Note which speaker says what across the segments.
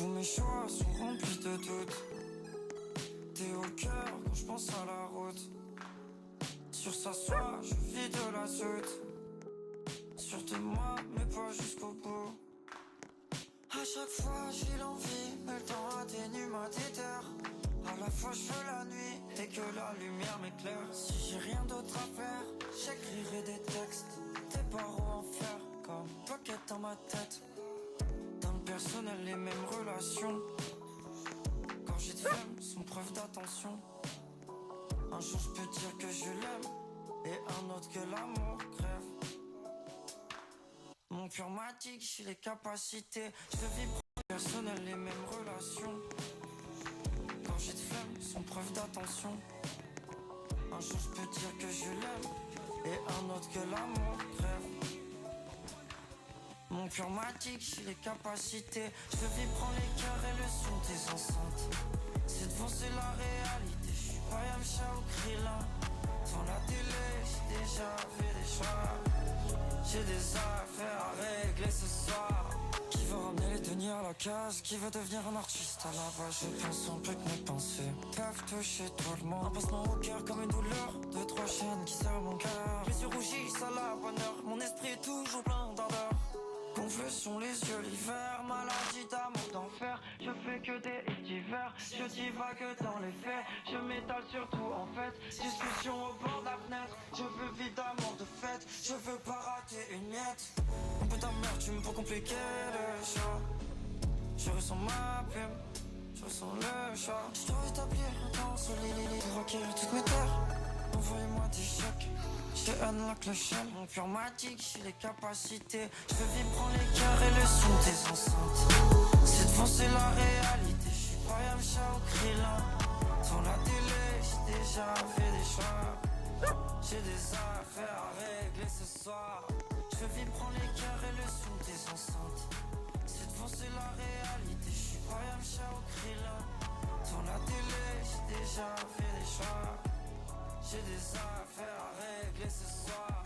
Speaker 1: Tous mes choix sont remplis de doutes. T'es au cœur quand je pense à la route. Sur sa soie, je vis de la soute. Sûr de moi, mais pas jusqu'au bout. À chaque fois j'ai l'envie, mais le temps atténue ma déterre. À la fois je veux la nuit et que la lumière m'éclaire. Si j'ai rien d'autre à faire, j'écrirai des textes. Des barreaux en fer, comme pocket dans ma tête. Dans le personnel, les mêmes relations. Quand j'ai de flemme, sont preuve d'attention. Un jour je peux dire que je l'aime, et un autre que l'amour crève. Mon cœur m'indique, j'ai les capacités. Je veux vivre personnel, les mêmes relations. Quand j'ai de flemme, sont preuve d'attention. Un jour je peux dire que je l'aime, et un autre que l'amour crève. Mon cœur m'indique, j'ai les capacités. Je veux vivre, prendre les cœurs et le son des enceintes. C'est devant, c'est la réalité. Je suis pas Yamcha ou Krillin. Devant la télé, j'ai déjà fait des choix. J'ai des affaires à régler ce soir. Qui veut ramener les deniers à la case? Qui veut devenir un artiste à la base? Je pense en plus que mes pensées peuvent toucher tout le monde. Un passement au cœur comme une douleur. Deux, trois chaînes qui serrent mon cœur. Les yeux rougissent à la bonne heure. Mon esprit est toujours plein d'ardeur. Gonflés sont les yeux l'hiver. Maladie d'amour d'enfer. Je fais que des hits d'hiver. Je divague dans les faits. Je m'étale surtout en fait. Discussion au bord de la fenêtre. Je veux vivre d'amour de fête. Je veux pas rater une miette. Un peu d'amertume pour compliquer le choix. Je ressens ma plume. Je ressens le choix. Je dois établir un temps solide pour requérir toutes mes terres. Envoyez-moi des chèques. Je unlock le shell. Mon cœur m'indique, j'ai les capacités. Je veux vivre, prendre les cœurs et le son des enceintes. C'est devant, c'est la réalité. Je suis pas Yamcha ou Krillin. Devant la télé, j'ai déjà fait des choix. J'ai des affaires à régler ce soir. Je veux vivre, prendre les cœurs et le son des enceintes. C'est devant, c'est la réalité. Je suis pas Yamcha ou Krillin. Devant la télé, j'ai déjà fait des choix. J'ai des affaires à régler ce soir.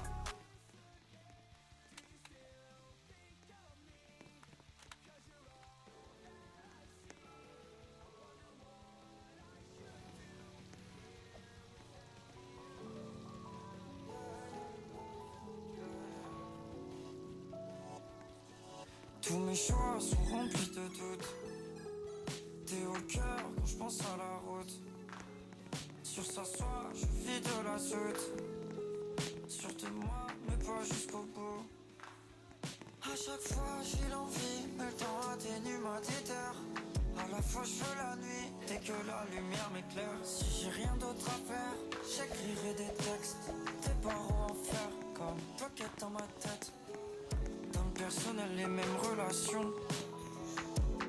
Speaker 1: Tous mes choix sont remplis de doutes. T'es au cœur quand je pense à la route. Sur sa soie, je vis de la soute. Sûr de moi, mais pas jusqu'au bout. À chaque fois j'ai l'envie, mais le temps atténue ma déterre. À la fois je veux la nuit et que la lumière m'éclaire. Si j'ai rien d'autre à faire, j'écrirai des textes. Des barreaux en fer, comme pocket dans ma tête. Dans le personnel, les mêmes relations.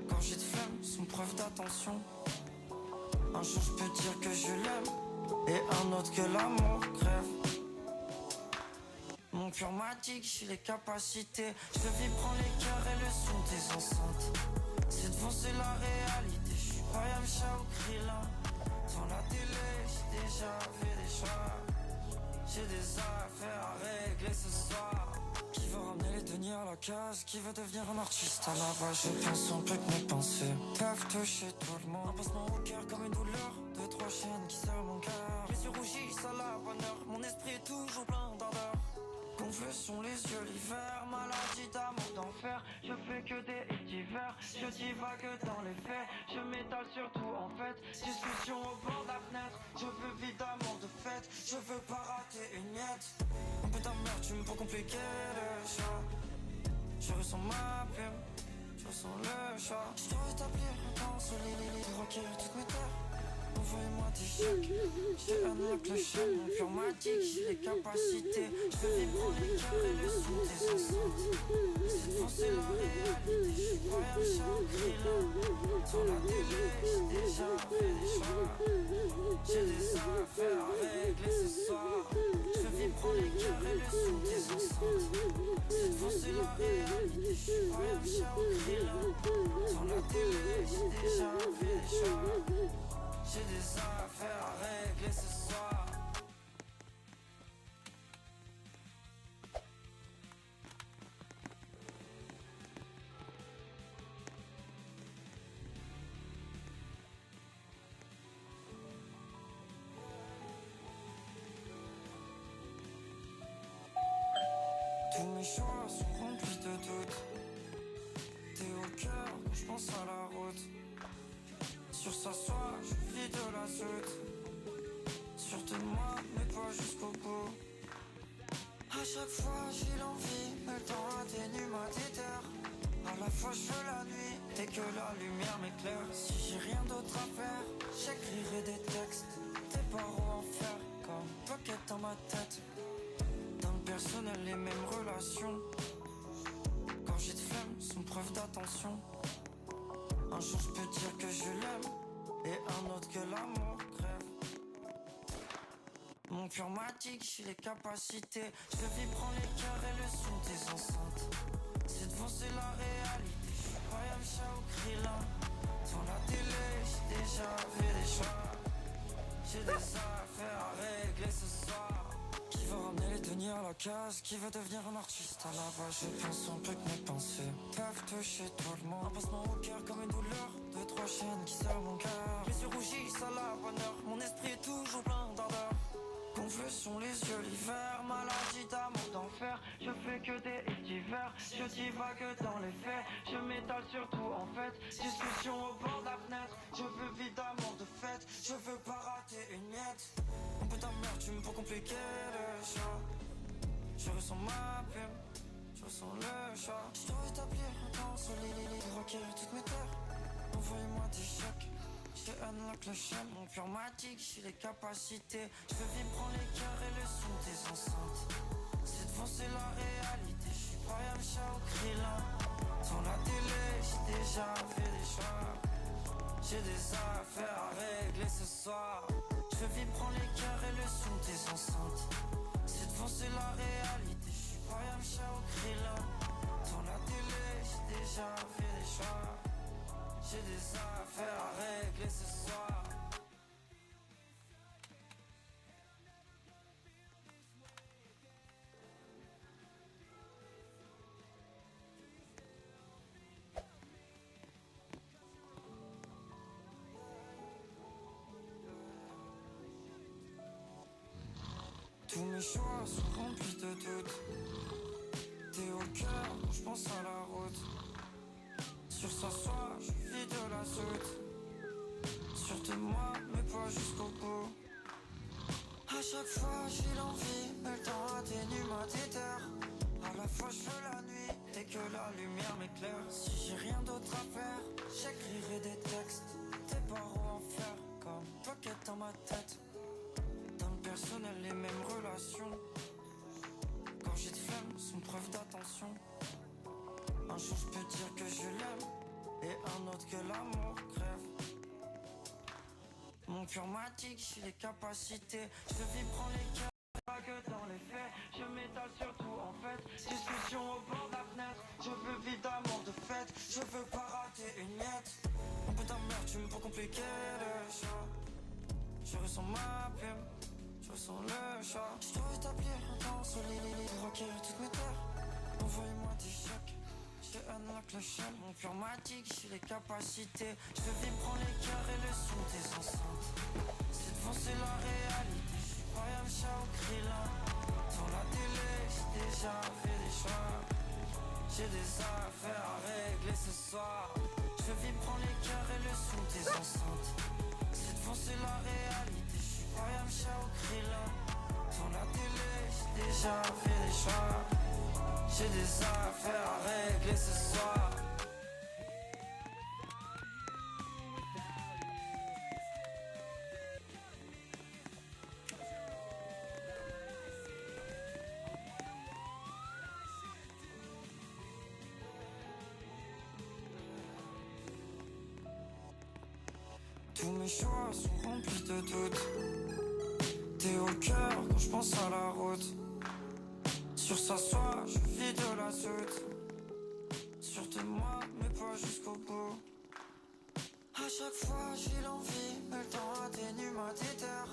Speaker 1: Quand j'ai de flemme, sont preuve d'attention. Un jour je peux dire que je l'aime, et un autre que l'amour crève. Mon cœur m'indique, j'ai les capacités. Je veux vivre, prendre les cœurs et le son des enceintes. C'est devant, c'est la réalité. Je suis pas Yamcha ou Krillin. Devant la télé, j'ai déjà fait des choix. J'ai des affaires à régler ce soir. Qui veut ramener les deniers à la case? Qui veut devenir un artiste à la base? Je pense en plus que mes pensées peuvent toucher tout le monde. Un passement au cœur comme une douleur. Deux, trois chaînes qui serrent mon cœur. Les yeux rougissent à la bonne heure. Mon esprit est toujours plein d'ardeur. Gonflés sont les yeux l'hiver. Maladie d'amour d'enfer. Je fais que des hits d'hiver. Je divague dans les faits. Je m'étale surtout en fait. Discussion au bord de la fenêtre. Je veux vivre d'amour de fête. Je veux pas rater une miette. Un peu d'amertume pour compliquer le choix. Je ressens ma plume. Je ressens le choix. Je dois établir un temps solide pour requérir toutes mes terres. Envoyez-moi des chèques. Je unlock le shell. Mon cœur m'indique, j'ai les capacités. Je veux vivre, prendre les cœurs et le son des enceintes. C'est devant, c'est la réalité. Je suis pas Yamcha ou Krillin. Sur la télé, j'ai déjà fait des choix. J'ai des affaires à régler ce soir. Je veux vivre, prendre les cœurs et le son des enceintes. C'est devant, c'est la réalité. Je suis pas Yamcha ou Krillin. Sur la télé, j'ai déjà fait des choix. J'ai des affaires à régler ce soir. Tous mes choix sont remplis de doutes. T'es au cœur quand je pense à la route. Sur sa soie, je vis de la soute. Sûre de moi, mais pas jusqu'au bout. À chaque fois j'ai l'envie, mais le temps atténue ma déterre. À la fois je veux la nuit et que la lumière m'éclaire. Si j'ai rien d'autre à faire, j'écrirai des textes. Des barreaux en fer comme pocket dans ma tête. Dans le personnel les mêmes relations. Quand j'ai de flemme, sont preuve d'attention. Un jour je peux dire que je l'aime et un autre que l'amour crève. Mon cœur m'indique, j'ai les capacités. Je fais vibrer les cœurs et le son des enceintes. C'est devant, c'est la réalité. Je suis pas Yamcha ou Krillin. Devant la télé, j'ai déjà fait des choix. J'ai des affaires à régler ce soir. Qui veut ramener les deniers à la case? Qui veut devenir un artiste à la base? Je pense un peu que mes pensées peuvent toucher tout le monde. Un passement au cœur comme une douleur. Deux, trois chaînes qui serrent mon cœur. Les yeux rougissent à la bonne heure. Mon esprit est toujours plein d'ardeur. Gonflés sont les yeux l'hiver, maladie d'amour d'enfer. Je fais que des hits d'hiver, je divague dans les faits. Je m'étale surtout en fait, discussion au bord de la fenêtre. Je veux vivre d'amour de fête, je veux pas rater une miette. Un peu d'amertume pour compliquer le choix. Je ressens ma plume, je ressens le chat. Je dois établir un temps solide pour requérir toutes mes terres. Envoyez-moi des chèques. Je unlock le chaîne, mon cœur m'indique, j'ai les capacités. Je veux vibrer les cœurs et le son des enceintes. C'est devant, c'est la réalité. Je suis pas Yamcha ou Krillin. Dans la télé, j'ai déjà fait des choix. J'ai des affaires à régler ce soir. Je veux vibrer les cœurs et le son des enceintes. C'est devant, c'est la réalité. Je suis pas Yamcha ou Krillin. Dans la télé, j'ai déjà fait des choix. J'ai des affaires à régler ce soir. Tous mes choix sont remplis de doutes. T'es au cœur quand je pense à la route. Sur sa soie, je vis de la soute. Sûre de moi, mais pas jusqu'au bout. À chaque fois j'ai l'envie, mais le temps atténue ma déterre. À la fois je veux la nuit et que la lumière m'éclaire. Si j'ai rien d'autre à faire, j'écrirai des textes. Des barreaux en fer comme pocket dans ma tête. Dans le personnel les mêmes relations. Quand j'ai de flemme, sont preuve d'attention. Un jour je peux dire que je l'aime et un autre que l'amour crève. Mon cœur m'indique, j'ai les capacités. Je veux vibrer les cœurs, pas que dans les faits. Je m'étale surtout en fait, discussion au bord de la fenêtre. Je veux vivre d'amour de fête, je veux pas rater une miette. Un peu d'amertume pour compliquer le choix. Je ressens ma plume, je ressens le chat. Je dois établir un temps solide pour requérir toutes mes terres. Envoyez-moi des chèques. Je unlock le chaîne, mon cœur m'indique, j'ai les capacités. Je veux vibrer les cœurs et le son des enceintes. C'est devant, c'est la réalité. Je suis pas Yamcha ou Krillin. Dans la télé, j'ai déjà fait des choix. J'ai des affaires à régler ce soir. Je veux vibrer les cœurs et le son des enceintes. C'est devant, c'est la réalité. Je suis pas Yamcha ou Krillin. Dans la télé, j'ai déjà fait des choix. J'ai des affaires à régler ce soir. Tous mes choix sont remplis de doutes. T'es au cœur quand je pense à la route. Sur sa soie, je vis de la soute. Sûre de moi, mais pas jusqu'au bout. À chaque fois j'ai l'envie, mais le temps atténue ma déterre.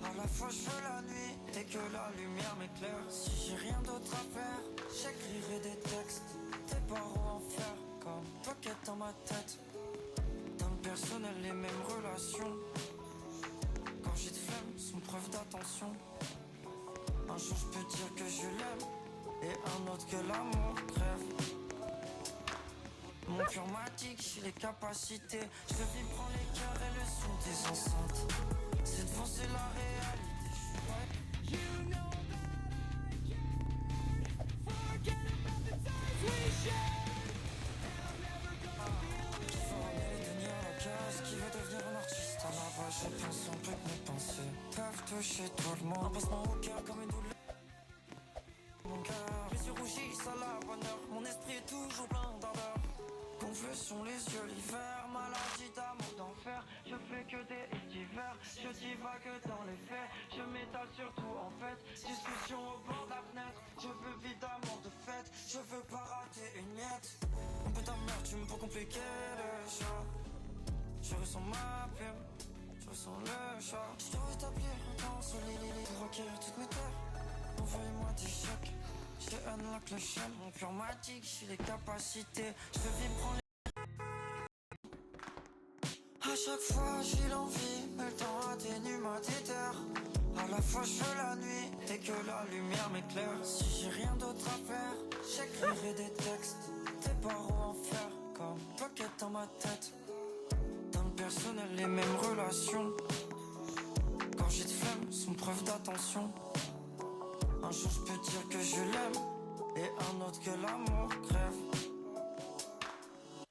Speaker 1: À la fois je veux la nuit et que la lumière m'éclaire. Si j'ai rien d'autre à faire, j'écrirai des textes. Des barreaux en fer comme pocket dans ma tête. Dans le personnel les mêmes relations. Quand j'ai de flemme, sont preuve d'attention. Un jour je peux dire que je l'aime et un autre que l'amour crève. Mon cœur m'indique, j'ai les capacités. Je fais vibrer les cœurs et le son des enceintes. C'est devant, c'est la réalité. You know that I can't forget about the times we shared. And I'm never gonna feel this. Qui veut ramener les deniers à la case, qui veut devenir un artiste à la base. Je pense un peu que mes pensées peuvent toucher tout le monde. Un passement au cœur comme une douleur. Mon cœur, les yeux rougissent à la bonne heure. Mon esprit est toujours plein d'ardeur. Gonflés sont les yeux l'hiver, maladie d'amour d'enfer. Je fais que des hits d'hiver, je divague dans les faits. Je m'étale surtout en fait, discussion au bord de la fenêtre. Je veux vivre d'amour de fête, je veux pas rater une miette. Un peu d'amertume pour compliquer le chat. Je ressens ma plume, je ressens le chat. Je dois établir un temps solide pour requérir toutes mes terres. Envoyez-moi des chocs. Je unlock le chaîne, mon cœur m'indique, j'ai les capacités. Je veux vibrer les... À chaque fois j'ai l'envie, mais le temps atténue ma déterre. À la fois je veux la nuit et que la lumière m'éclaire. Si j'ai rien d'autre à faire, j'écrirai des textes, des barreaux en fer, comme pocket dans ma tête. Dans le personnel, les mêmes relations. Quand j'ai de flemme, sont preuve d'attention. Un jour je peux dire que je l'aime et un autre que l'amour crève.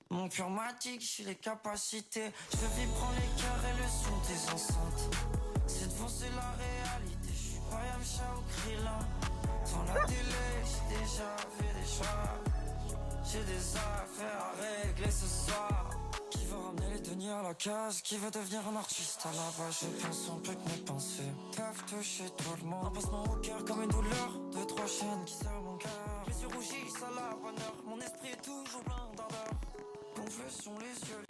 Speaker 1: Mon cœur m'indique, j'ai les capacités. Je veux vibrer les cœurs et le son des enceintes. C'est devant, c'est la réalité. Je suis pas Yamcha ou Krillin. Dans la télé, j'ai déjà fait des choix. J'ai des affaires à régler ce soir. Qui veut ramener les deniers à la case, qui veut devenir un artiste à la base. Je pense un peu que mes pensées peuvent toucher tout le monde. Un passement au cœur comme une douleur, deux, trois chaînes qui serrent mon cœur. Les yeux rougissent à la bonne heure, mon esprit est toujours plein d'ardeur. Gonflés sont les yeux.